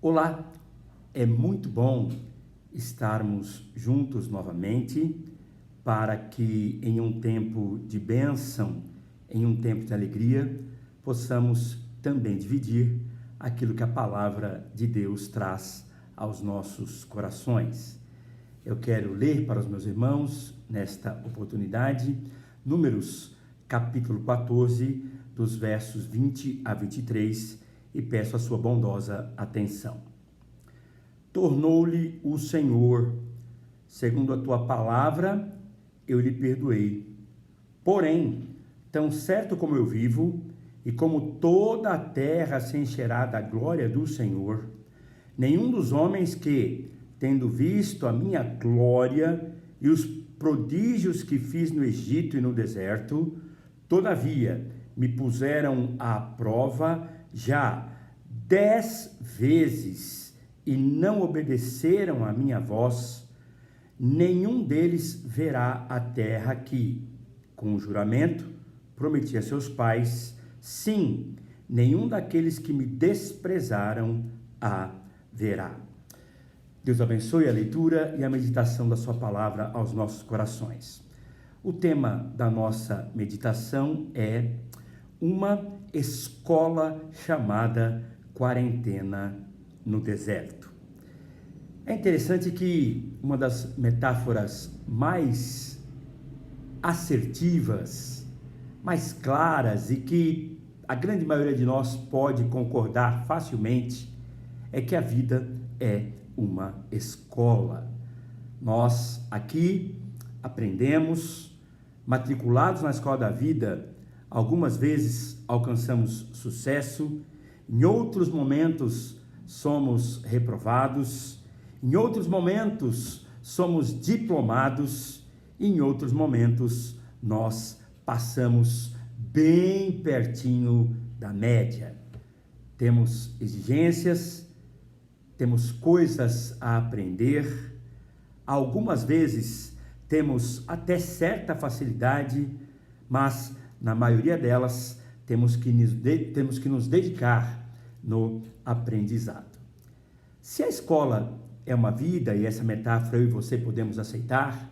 Olá, é muito bom estarmos juntos novamente para que em um tempo de bênção, em um tempo de alegria, possamos também dividir aquilo que a palavra de Deus traz aos nossos corações. Eu quero ler para os meus irmãos, nesta oportunidade, Números, capítulo 14, dos versos 20 a 23, e peço a sua bondosa atenção. Tornou-lhe o Senhor, segundo a tua palavra, eu lhe perdoei. Porém, tão certo como eu vivo, e como toda a terra se encherá da glória do Senhor, nenhum dos homens que, tendo visto a minha glória e os prodígios que fiz no Egito e no deserto, todavia me puseram à prova já 10 vezes e não obedeceram à minha voz, nenhum deles verá a terra que, com o juramento, prometi a seus pais, sim, nenhum daqueles que me desprezaram a verá. Deus abençoe a leitura e a meditação da sua palavra aos nossos corações. O tema da nossa meditação é uma escola chamada quarentena no deserto. É interessante que uma das metáforas mais assertivas, mais claras e que a grande maioria de nós pode concordar facilmente é que a vida é uma escola. Nós aqui aprendemos, matriculados na escola da vida, algumas vezes alcançamos sucesso, em outros momentos somos reprovados, em outros momentos somos diplomados, e em outros momentos nós passamos bem pertinho da média. Temos exigências, temos coisas a aprender, algumas vezes temos até certa facilidade, mas na maioria delas temos que nos dedicar no aprendizado. Se a escola é uma vida, e essa metáfora eu e você podemos aceitar,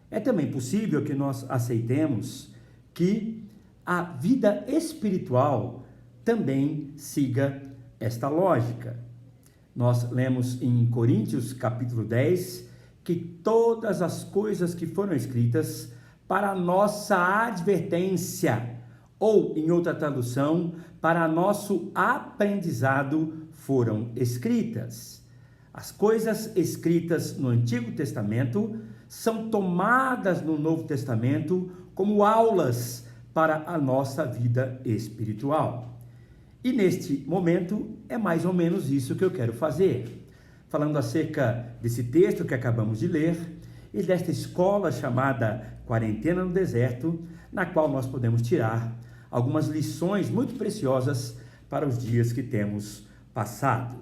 é também possível que nós aceitemos que a vida espiritual também siga esta lógica. Nós lemos em Coríntios capítulo 10 que todas as coisas que foram escritas para a nossa advertência, ou em outra tradução, para nosso aprendizado foram escritas. As coisas escritas no Antigo Testamento são tomadas no Novo Testamento como aulas para a nossa vida espiritual. E neste momento é mais ou menos isso que eu quero fazer, falando acerca desse texto que acabamos de ler e desta escola chamada Quarentena no Deserto, na qual nós podemos tirar algumas lições muito preciosas para os dias que temos passado.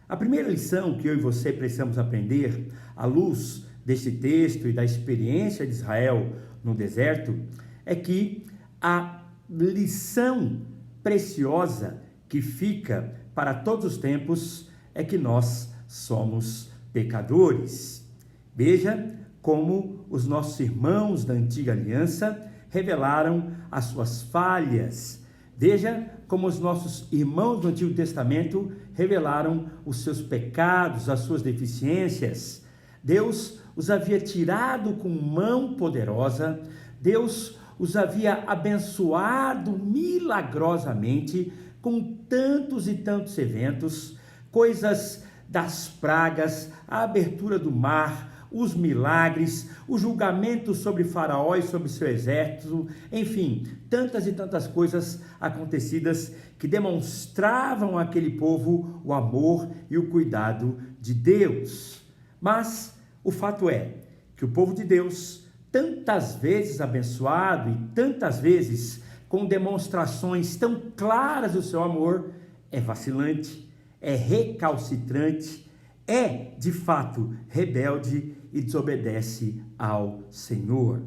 A primeira lição que eu e você precisamos aprender à luz deste texto e da experiência de Israel no deserto é que a lição preciosa que fica para todos os tempos é que nós somos pecadores. Veja como os nossos irmãos da antiga aliança revelaram as suas falhas. Veja como os nossos irmãos do Antigo Testamento revelaram os seus pecados, as suas deficiências. Deus os havia tirado com mão poderosa, Deus os havia abençoado milagrosamente com tantos e tantos eventos, coisas das pragas, a abertura do mar, os milagres, o julgamento sobre Faraó e sobre seu exército, enfim, tantas e tantas coisas acontecidas que demonstravam àquele povo o amor e o cuidado de Deus. Mas o fato é que o povo de Deus, tantas vezes abençoado e tantas vezes com demonstrações tão claras do seu amor, é vacilante, é recalcitrante, é de fato rebelde e desobedece ao Senhor.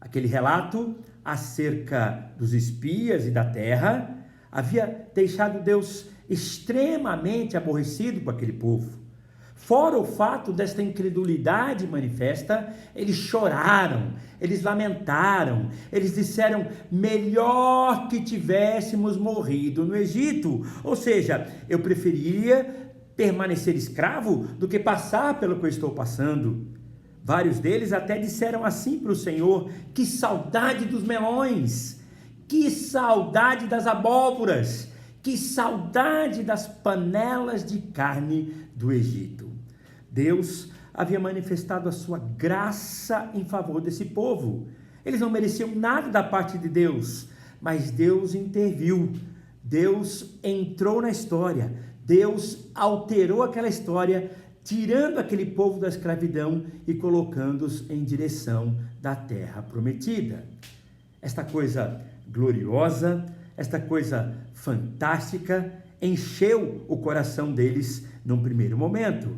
Aquele relato acerca dos espias e da terra havia deixado Deus extremamente aborrecido com aquele povo. Fora o fato desta incredulidade manifesta, eles choraram, eles lamentaram, eles disseram: melhor que tivéssemos morrido no Egito. Ou seja, eu preferia permanecer escravo do que passar pelo que eu estou passando. Vários deles até disseram assim para o Senhor: que saudade dos melões, que saudade das abóboras, que saudade das panelas de carne do Egito. Deus havia manifestado a sua graça em favor desse povo. Eles não mereciam nada da parte de Deus, mas Deus interviu. Deus entrou na história. Deus alterou aquela história, tirando aquele povo da escravidão e colocando-os em direção da terra prometida. Esta coisa gloriosa, esta coisa fantástica, encheu o coração deles num primeiro momento.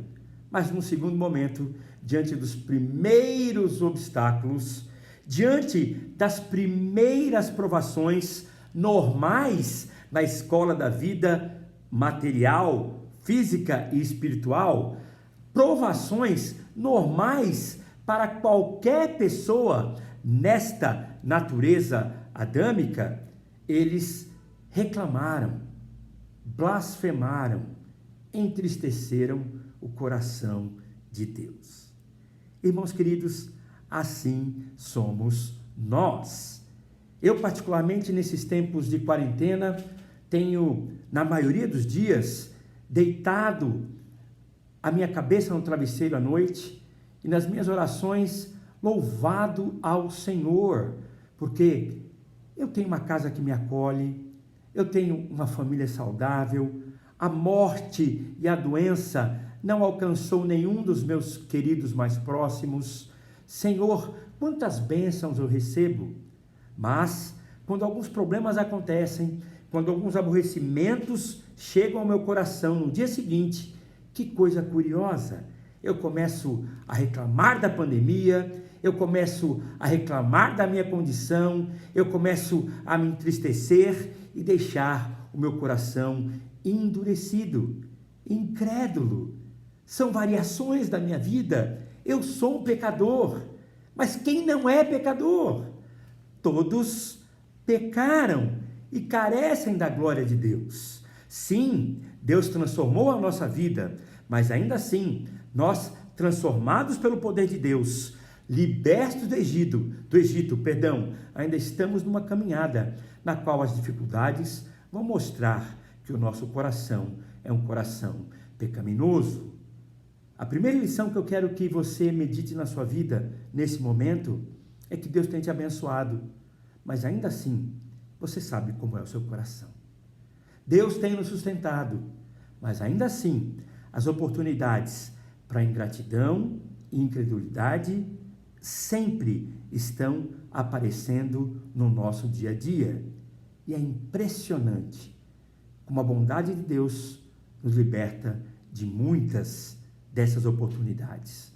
Mas num segundo momento, diante dos primeiros obstáculos, diante das primeiras provações normais na escola da vida material, física e espiritual, provações normais para qualquer pessoa nesta natureza adâmica, eles reclamaram, blasfemaram, entristeceram o coração de Deus. Irmãos queridos, assim somos nós. Eu, particularmente nesses tempos de quarentena, tenho, na maioria dos dias, deitado a minha cabeça no travesseiro à noite e nas minhas orações louvado ao Senhor, porque eu tenho uma casa que me acolhe, eu tenho uma família saudável, a morte e a doença não alcançou nenhum dos meus queridos mais próximos. Senhor, quantas bênçãos eu recebo, mas quando alguns problemas acontecem, quando alguns aborrecimentos chegam ao meu coração no dia seguinte, que coisa curiosa, eu começo a reclamar da pandemia, eu começo a reclamar da minha condição, eu começo a me entristecer e deixar o meu coração endurecido, incrédulo. São variações da minha vida. Eu sou um pecador, mas quem não é pecador? Todos pecaram e carecem da glória de Deus. Sim, Deus transformou a nossa vida, mas ainda assim, nós, transformados pelo poder de Deus, libertos do Egito, ainda estamos numa caminhada na qual as dificuldades vão mostrar que o nosso coração é um coração pecaminoso. A primeira lição que eu quero que você medite na sua vida nesse momento é que Deus tem te abençoado, mas ainda assim você sabe como é o seu coração. Deus tem nos sustentado, mas ainda assim as oportunidades para ingratidão e incredulidade sempre estão aparecendo no nosso dia a dia. E é impressionante como a bondade de Deus nos liberta de muitas dessas oportunidades,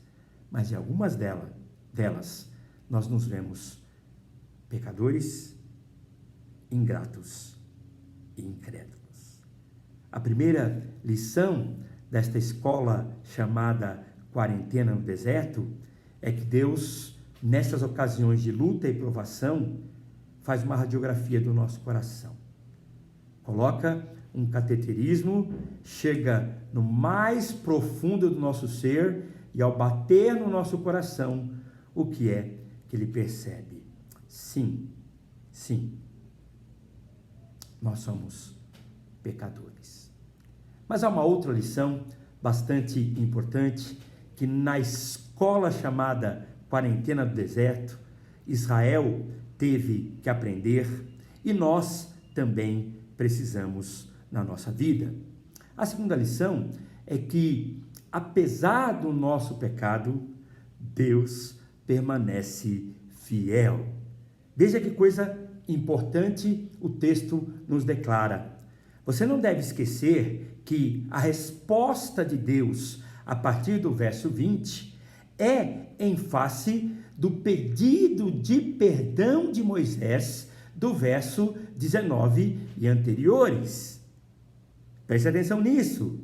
mas de algumas delas nós nos vemos pecadores, ingratos e incrédulos. A primeira lição desta escola chamada quarentena no deserto é que Deus, nessas ocasiões de luta e provação, faz uma radiografia do nosso coração. Coloca um cateterismo, chega no mais profundo do nosso ser e ao bater no nosso coração, o que é que ele percebe? Sim, nós somos pecadores. Mas há uma outra lição bastante importante que na escola chamada quarentena do deserto, Israel teve que aprender e nós também precisamos na nossa vida. A segunda lição é que, apesar do nosso pecado, Deus permanece fiel. Veja que coisa importante o texto nos declara. Você não deve esquecer que a resposta de Deus, a partir do verso 20, é em face do pedido de perdão de Moisés, do verso 19 e anteriores. Preste atenção nisso.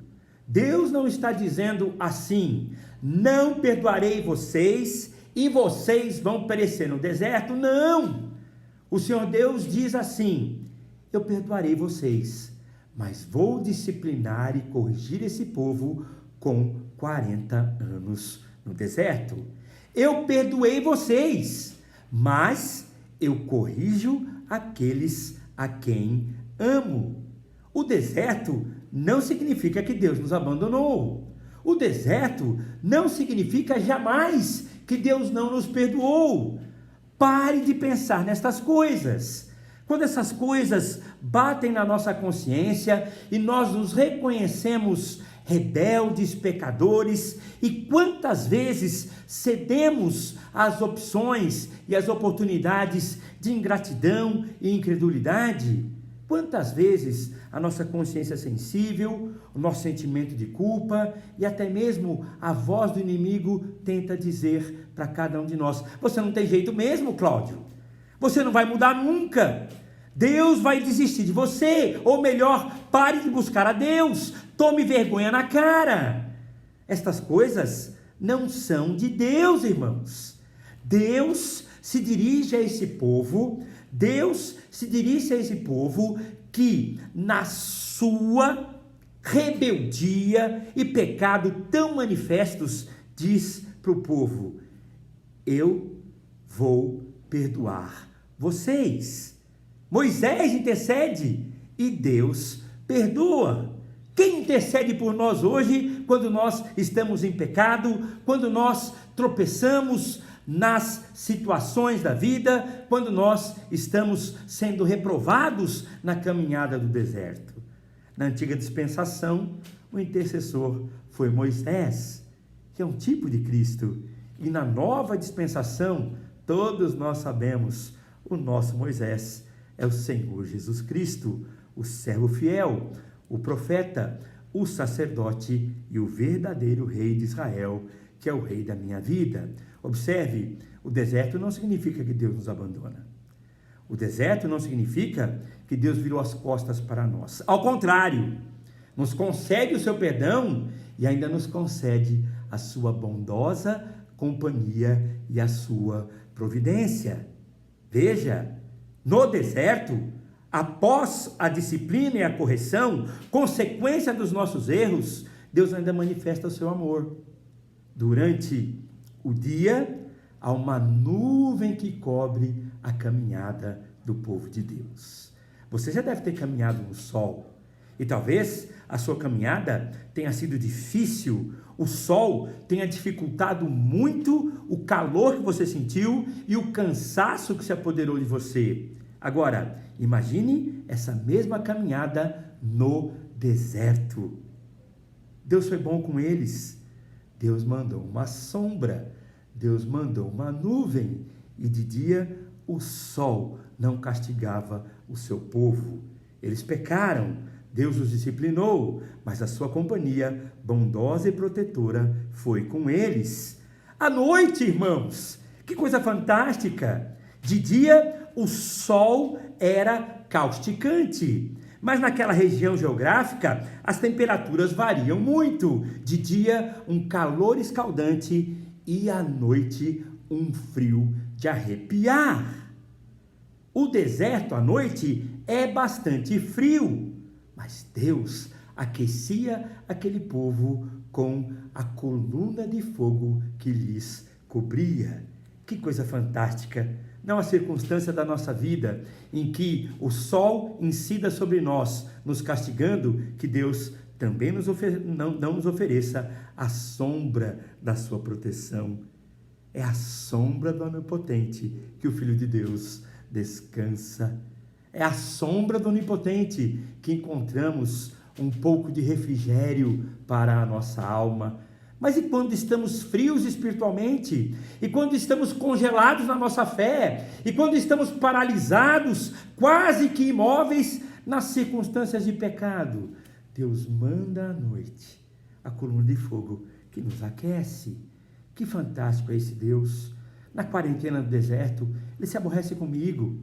Deus não está dizendo assim: não perdoarei vocês e vocês vão perecer no deserto. Não! O Senhor Deus diz assim: eu perdoarei vocês, mas vou disciplinar e corrigir esse povo com 40 anos no deserto. Eu perdoei vocês, mas eu corrijo aqueles a quem amo. O deserto não significa que Deus nos abandonou. O deserto não significa jamais que Deus não nos perdoou. Pare de pensar nestas coisas. Quando essas coisas batem na nossa consciência e nós nos reconhecemos rebeldes, pecadores, e quantas vezes cedemos às opções e às oportunidades de ingratidão e incredulidade? Quantas vezes a nossa consciência sensível, o nosso sentimento de culpa e até mesmo a voz do inimigo tenta dizer para cada um de nós: você não tem jeito mesmo, Cláudio, você não vai mudar nunca, Deus vai desistir de você, ou melhor, pare de buscar a Deus, tome vergonha na cara. Estas coisas não são de Deus, irmãos. Deus se dirige a esse povo, que na sua rebeldia e pecado tão manifestos, diz para o povo: eu vou perdoar vocês. Moisés intercede e Deus perdoa. Quem intercede por nós hoje, quando nós estamos em pecado, quando nós tropeçamos nas situações da vida, quando nós estamos sendo reprovados na caminhada do deserto? Na antiga dispensação, o intercessor foi Moisés, que é um tipo de Cristo. E na nova dispensação, todos nós sabemos, o nosso Moisés é o Senhor Jesus Cristo, o servo fiel, o profeta, o sacerdote e o verdadeiro rei de Israel, que é o rei da minha vida. Observe, o deserto não significa que Deus nos abandona. O deserto não significa que Deus virou as costas para nós. Ao contrário, nos concede o seu perdão e ainda nos concede a sua bondosa companhia e a sua providência. Veja, no deserto, após a disciplina e a correção, consequência dos nossos erros, Deus ainda manifesta o seu amor. Durante o dia, há uma nuvem que cobre a caminhada do povo de Deus. Você já deve ter caminhado no sol, e talvez a sua caminhada tenha sido difícil, o sol tenha dificultado muito o calor que você sentiu e o cansaço que se apoderou de você. Agora, imagine essa mesma caminhada no deserto. Deus foi bom com eles. Deus mandou uma sombra, Deus mandou uma nuvem, e de dia o sol não castigava o seu povo. Eles pecaram, Deus os disciplinou, mas a sua companhia bondosa e protetora foi com eles. À noite, irmãos, que coisa fantástica! De dia o sol era causticante, mas naquela região geográfica as temperaturas variam muito. De dia um calor escaldante e à noite um frio de arrepiar. O deserto à noite é bastante frio, mas Deus aquecia aquele povo com a coluna de fogo que lhes cobria. Que coisa fantástica! Não há circunstância da nossa vida em que o sol incida sobre nós, nos castigando, que Deus também não nos ofereça a sombra da sua proteção. É a sombra do Onipotente que o Filho de Deus descansa. É a sombra do Onipotente que encontramos um pouco de refrigério para a nossa alma. Mas e quando estamos frios espiritualmente? E quando estamos congelados na nossa fé? E quando estamos paralisados, quase que imóveis nas circunstâncias de pecado? Deus manda à noite a coluna de fogo que nos aquece. Que fantástico é esse Deus! Na quarentena do deserto, Ele se aborrece comigo.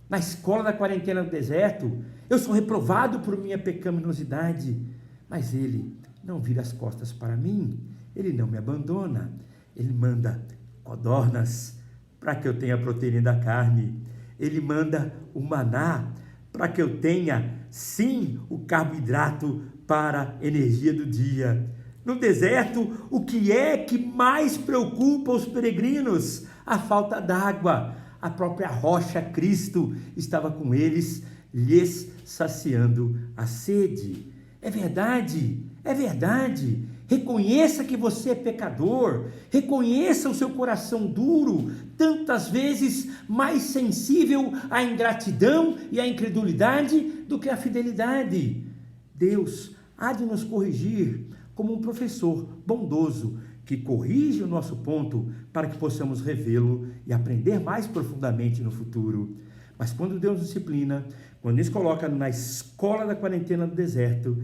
Na escola da quarentena do deserto, Eu sou reprovado por minha pecaminosidade, mas Ele não vira as costas para mim, Ele não me abandona, Ele manda codornas para que eu tenha a proteína da carne, Ele manda o maná para que eu tenha, sim, o carboidrato para a energia do dia. No deserto, o que é que mais preocupa os peregrinos? A falta d'água. A própria rocha Cristo estava com eles, lhes saciando a sede. É verdade, é verdade. Reconheça que você é pecador, reconheça o seu coração duro, tantas vezes mais sensível à ingratidão e à incredulidade do que à fidelidade. Deus há de nos corrigir como um professor bondoso que corrige o nosso ponto para que possamos revê-lo e aprender mais profundamente no futuro. Mas quando Deus nos disciplina, quando nos coloca na escola da quarentena do deserto,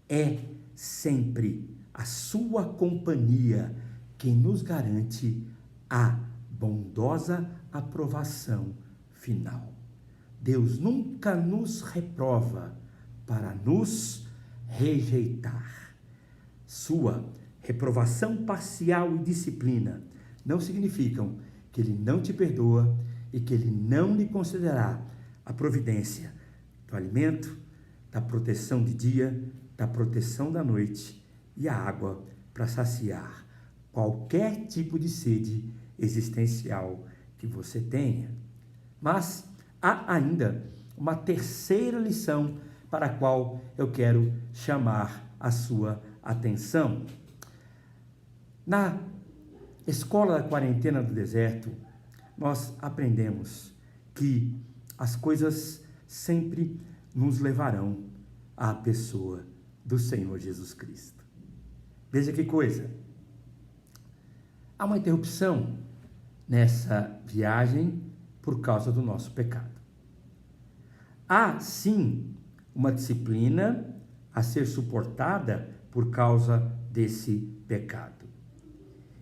é sempre a sua companhia quem nos garante a bondosa aprovação final. Deus nunca nos reprova para nos rejeitar. Sua reprovação parcial e disciplina não significam que Ele não te perdoa e que Ele não lhe concederá a providência do alimento, da proteção de dia, da proteção da noite e a água para saciar qualquer tipo de sede existencial que você tenha. Mas há ainda uma terceira lição para a qual eu quero chamar a sua atenção. Na escola da quarentena do deserto, nós aprendemos que as coisas sempre nos levarão à pessoa do Senhor Jesus Cristo. Veja que coisa. Há uma interrupção nessa viagem por causa do nosso pecado. Há, sim, uma disciplina a ser suportada por causa desse pecado.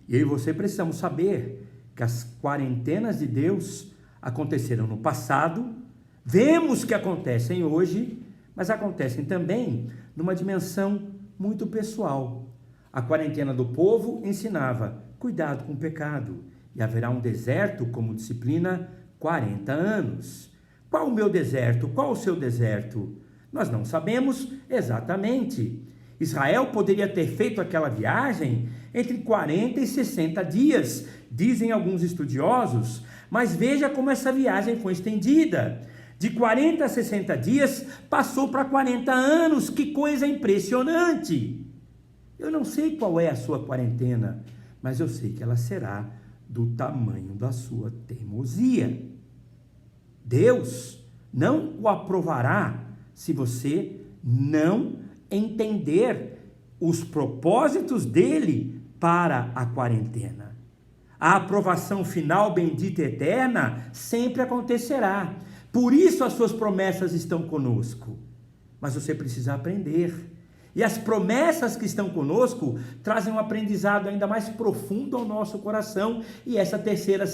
E eu e você precisamos saber que as quarentenas de Deus aconteceram no passado, vemos que acontecem hoje, mas acontecem também numa dimensão muito pessoal. A quarentena do povo ensinava cuidado com o pecado, e haverá um deserto como disciplina 40 anos. Qual o meu deserto? Qual o seu deserto? Nós não sabemos exatamente. Israel poderia ter feito aquela viagem entre 40 e 60 dias, dizem alguns estudiosos, mas veja como essa viagem foi estendida. De 40 a 60 dias, passou para 40 anos, que coisa impressionante! Eu não sei qual é a sua quarentena, mas eu sei que ela será do tamanho da sua teimosia. Deus não o aprovará se você não entender os propósitos dele para a quarentena. A aprovação final, bendita e eterna, sempre acontecerá. Por isso as suas promessas estão conosco. Mas você precisa aprender. E as promessas que estão conosco trazem um aprendizado ainda mais profundo ao nosso coração. E essa terceira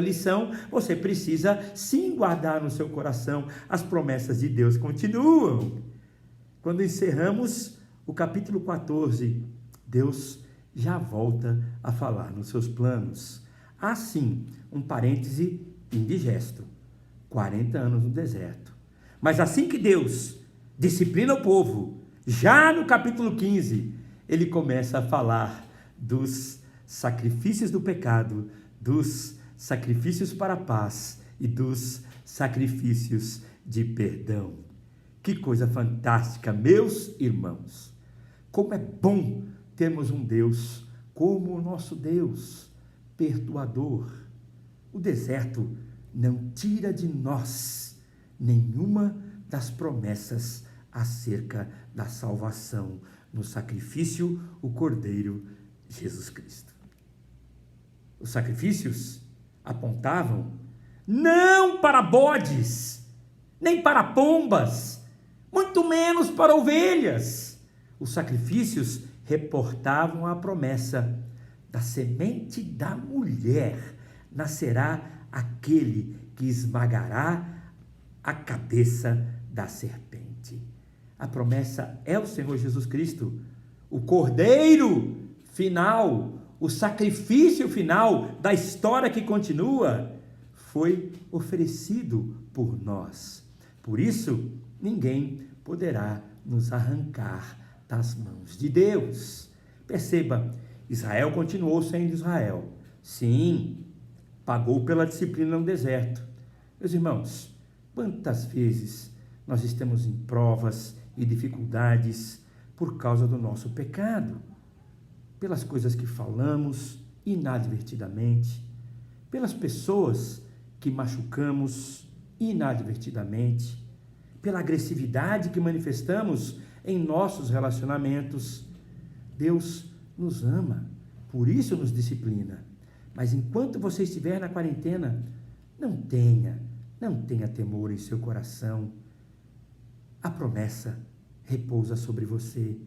lição, você precisa sim guardar no seu coração. As promessas de Deus continuam. Quando encerramos o capítulo 14, Deus já volta a falar nos seus planos. Há sim um parêntese indigesto. 40 anos no deserto. Mas assim que Deus disciplina o povo, já no capítulo 15, ele começa a falar dos sacrifícios do pecado, dos sacrifícios para a paz e dos sacrifícios de perdão. Que coisa fantástica, meus irmãos! Como é bom termos um Deus como o nosso Deus, perdoador. O deserto não tira de nós nenhuma das promessas acerca da salvação no sacrifício, o Cordeiro Jesus Cristo. Os sacrifícios apontavam não para bodes, nem para pombas, muito menos para ovelhas. Os sacrifícios reportavam a promessa: da semente da mulher nascerá aquele que esmagará a cabeça da serpente. A promessa é o Senhor Jesus Cristo, o Cordeiro final, o sacrifício final da história que continua, foi oferecido por nós. Por isso, ninguém poderá nos arrancar das mãos de Deus. Perceba, Israel continuou sendo Israel. Sim, pagou pela disciplina no deserto. Meus irmãos, quantas vezes nós estamos em provas e dificuldades por causa do nosso pecado? Pelas coisas que falamos inadvertidamente, pelas pessoas que machucamos inadvertidamente, pela agressividade que manifestamos em nossos relacionamentos. Deus nos ama, por isso nos disciplina. Mas enquanto você estiver na quarentena, não tenha temor em seu coração. A promessa repousa sobre você.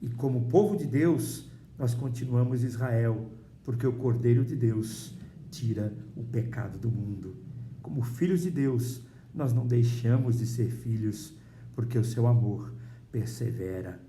E como povo de Deus, nós continuamos Israel, porque o Cordeiro de Deus tira o pecado do mundo. Como filhos de Deus, nós não deixamos de ser filhos, porque o seu amor persevera.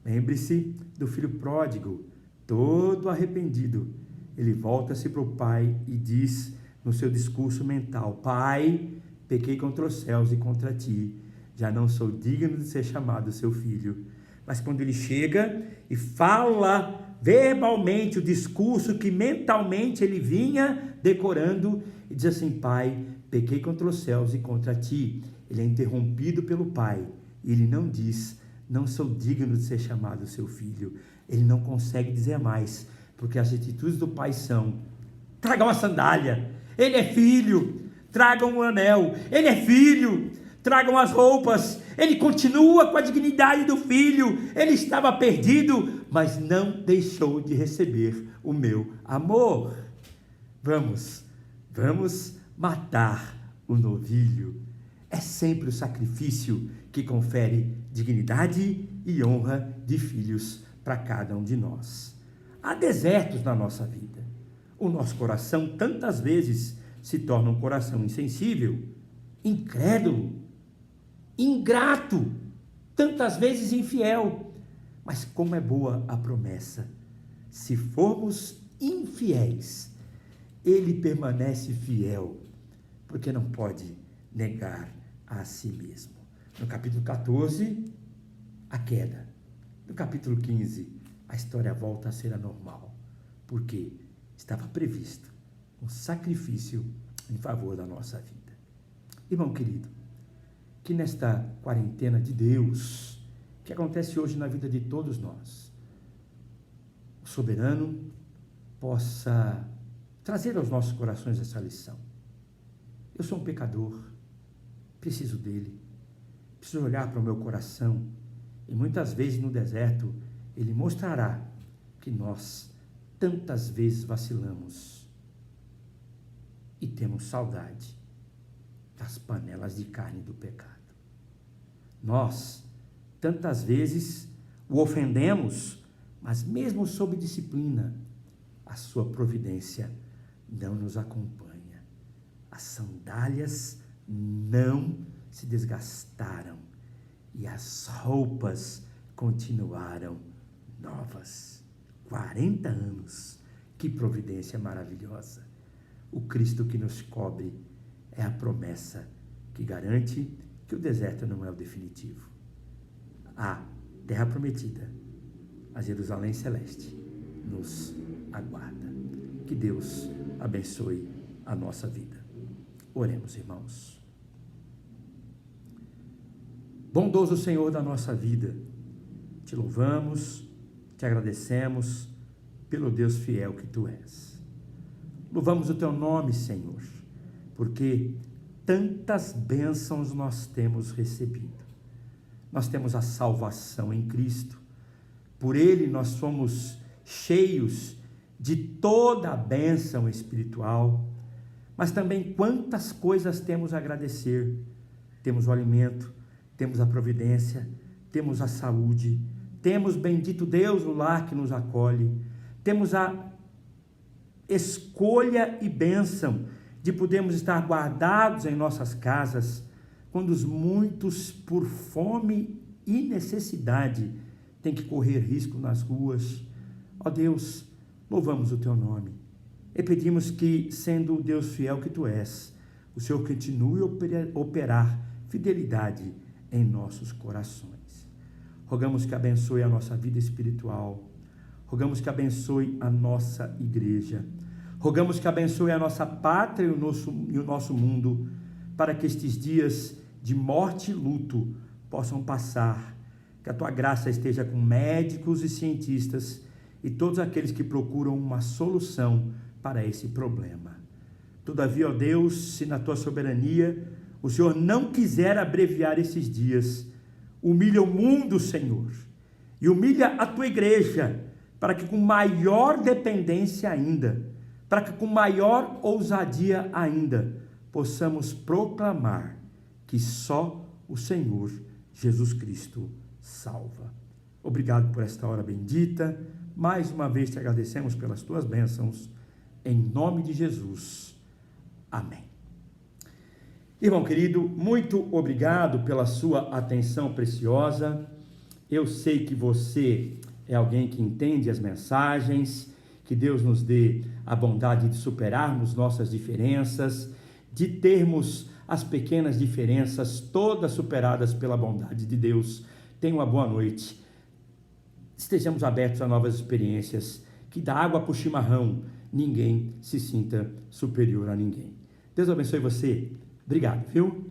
Lembre-se do filho pródigo, todo arrependido. Ele volta-se para o pai e diz no seu discurso mental: Pai, pequei contra os céus e contra ti, já não sou digno de ser chamado seu filho. Mas quando ele chega e fala verbalmente o discurso que mentalmente ele vinha decorando, e diz assim: Pai, pequei contra os céus e contra ti. Ele é interrompido pelo pai e ele não diz: não sou digno de ser chamado seu filho. Ele não consegue dizer mais, porque as atitudes do pai são: traga uma sandália, ele é filho, tragam um anel, ele é filho, tragam as roupas. Ele continua com a dignidade do filho. Ele estava perdido, mas não deixou de receber o meu amor. Vamos matar o novilho. É sempre o sacrifício que confere dignidade e honra de filhos para cada um de nós. Há desertos na nossa vida. O nosso coração tantas vezes se torna um coração insensível, incrédulo, ingrato, tantas vezes infiel. Mas como é boa a promessa: se formos infiéis, ele permanece fiel, porque não pode negar a si mesmo. No capítulo 14, a queda. No capítulo 15, a história volta a ser anormal, porque estava previsto um sacrifício em favor da nossa vida. Irmão querido, que nesta quarentena de Deus, que acontece hoje na vida de todos nós, o soberano possa trazer aos nossos corações essa lição. Eu sou um pecador, preciso dele, preciso olhar para o meu coração, e muitas vezes no deserto ele mostrará que nós tantas vezes vacilamos e temos saudade das panelas de carne do pecado. Nós tantas vezes o ofendemos, mas mesmo sob disciplina, a sua providência não nos acompanha. As sandálias não se desgastaram e as roupas continuaram novas. 40 anos, que providência maravilhosa. O Cristo que nos cobre é a promessa que garante que o deserto não é o definitivo. A terra prometida, a Jerusalém celeste, nos aguarda. Que Deus abençoe a nossa vida. Oremos, irmãos. Bondoso Senhor da nossa vida, te louvamos, te agradecemos pelo Deus fiel que tu és. Louvamos o teu nome, Senhor, porque tantas bênçãos nós temos recebido. Nós temos a salvação em Cristo. Por ele nós somos cheios de toda a bênção espiritual. Mas também quantas coisas temos a agradecer. Temos o alimento, temos a providência, temos a saúde, temos, bendito Deus, o lar que nos acolhe, temos a escolha e bênção de podermos estar guardados em nossas casas, quando os muitos, por fome e necessidade, têm que correr risco nas ruas. Ó Deus, louvamos o teu nome e pedimos que, sendo o Deus fiel que tu és, o Senhor continue a operar fidelidade em nossos corações. Rogamos que abençoe a nossa vida espiritual, rogamos que abençoe a nossa igreja, rogamos que abençoe a nossa pátria e o nosso mundo, para que estes dias de morte e luto possam passar, que a tua graça esteja com médicos e cientistas e todos aqueles que procuram uma solução para esse problema. Todavia, ó Deus, se na tua soberania o Senhor não quiser abreviar esses dias, humilha o mundo, Senhor, e humilha a tua igreja, para que com maior dependência ainda, para que com maior ousadia ainda, possamos proclamar que só o Senhor Jesus Cristo salva. Obrigado por esta hora bendita. Mais uma vez te agradecemos pelas tuas bênçãos. Em nome de Jesus. Amém. Irmão querido, muito obrigado pela sua atenção preciosa. Eu sei que você é alguém que entende as mensagens. Que Deus nos dê a bondade de superarmos nossas diferenças, de termos as pequenas diferenças todas superadas pela bondade de Deus. Tenha uma boa noite. Estejamos abertos a novas experiências. Que da água para o chimarrão ninguém se sinta superior a ninguém. Deus abençoe você. Obrigado, viu?